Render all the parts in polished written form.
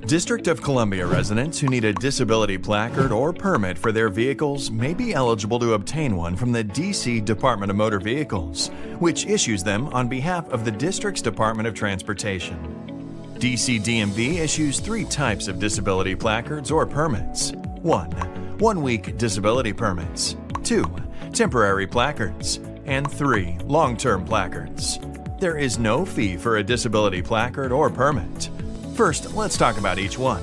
District of Columbia residents who need a disability placard or permit for their vehicles may be eligible to obtain one from the D.C. Department of Motor Vehicles, which issues them on behalf of the district's Department of Transportation. D.C. DMV issues three types of disability placards or permits. 1. One-week disability permits. 2. Temporary placards. And 3. Long-term placards. There is no fee for a disability placard or permit. First, let's talk about each one.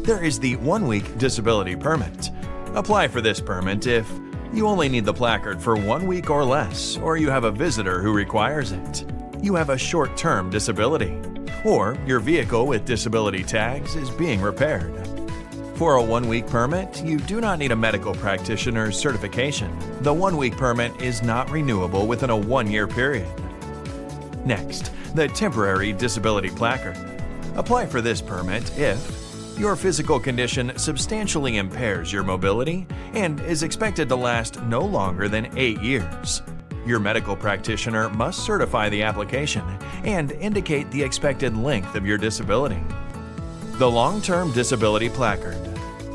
There is the one-week disability permit. Apply for this permit if you only need the placard for 1 week or less, or you have a visitor who requires it, you have a short-term disability, or your vehicle with disability tags is being repaired. For a 1-week permit, you do not need a medical practitioner's certification. The 1-week permit is not renewable within a 1-year period. Next, the temporary disability placard. Apply for this permit if your physical condition substantially impairs your mobility and is expected to last no longer than 8 years. Your medical practitioner must certify the application and indicate the expected length of your disability. The long-term disability placard.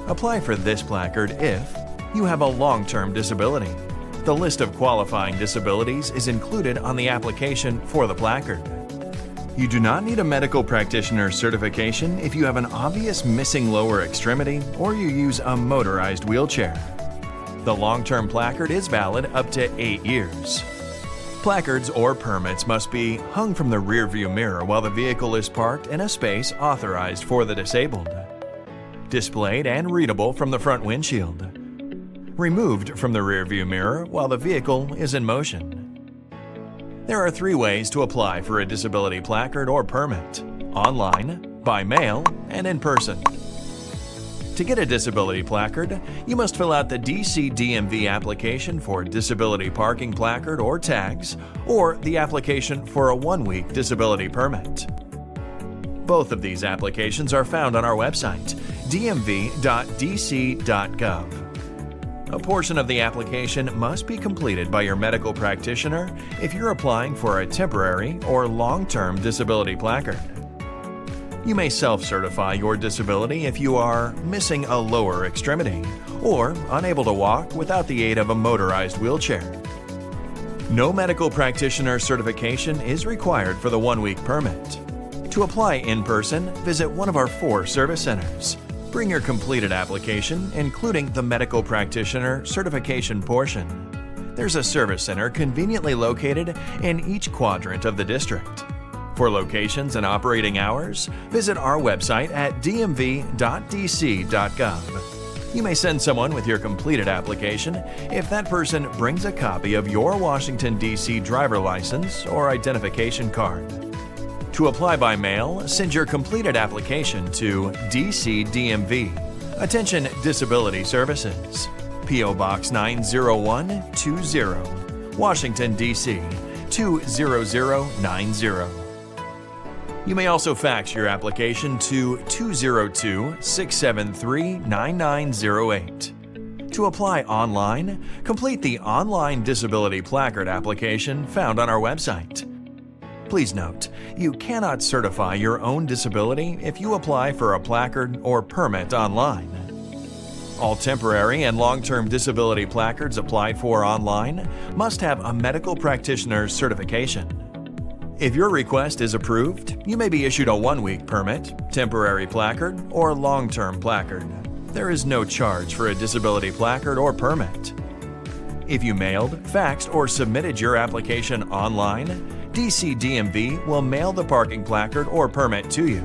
Apply for this placard if you have a long-term disability. The list of qualifying disabilities is included on the application for the placard. You do not need a medical practitioner certification if you have an obvious missing lower extremity or you use a motorized wheelchair. The long-term placard is valid up to 8 years. Placards or permits must be hung from the rearview mirror while the vehicle is parked in a space authorized for the disabled. Displayed and readable from the front windshield. Removed from the rearview mirror while the vehicle is in motion. There are 3 ways to apply for a disability placard or permit: online, by mail, and in person. To get a disability placard, you must fill out the DC DMV application for disability parking placard or tags, or the application for a 1-week disability permit. Both of these applications are found on our website, dmv.dc.gov. A portion of the application must be completed by your medical practitioner if you're applying for a temporary or long-term disability placard. You may self-certify your disability if you are missing a lower extremity or unable to walk without the aid of a motorized wheelchair. No medical practitioner certification is required for the 1-week permit. To apply in person, visit one of our 4 service centers. Bring your completed application, including the medical practitioner certification portion. There's a service center conveniently located in each quadrant of the district. For locations and operating hours, visit our website at dmv.dc.gov. You may send someone with your completed application if that person brings a copy of your Washington, D.C. driver license or identification card. To apply by mail, send your completed application to DC DMV. Attention Disability Services. P.O. Box 90120, Washington, D.C. 20090. You may also fax your application to 202-673-9908. To apply online, complete the online disability placard application found on our website. Please note, you cannot certify your own disability if you apply for a placard or permit online. All temporary and long-term disability placards applied for online must have a medical practitioner's certification. If your request is approved, you may be issued a 1-week permit, temporary placard, or long-term placard. There is no charge for a disability placard or permit. If you mailed, faxed, or submitted your application online, DC DMV will mail the parking placard or permit to you.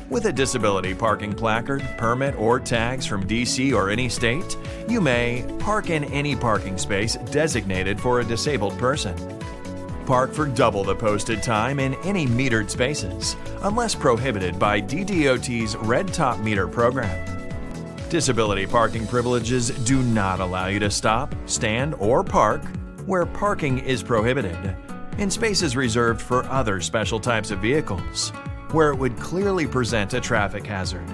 With a disability parking placard, permit, or tags from DC or any state, you may park in any parking space designated for a disabled person. Park for double the posted time in any metered spaces, unless prohibited by DDOT's Red Top Meter program. Disability parking privileges do not allow you to stop, stand, or park where parking is prohibited, in spaces reserved for other special types of vehicles, where it would clearly present a traffic hazard.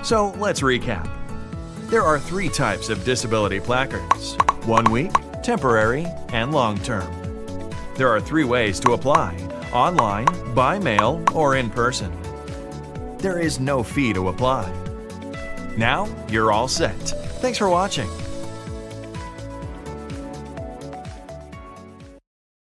So let's recap. There are 3 types of disability placards: 1 week, temporary, and long-term. There are 3 ways to apply: online, by mail, or in person. There is no fee to apply. Now, you're all set. Thanks for watching.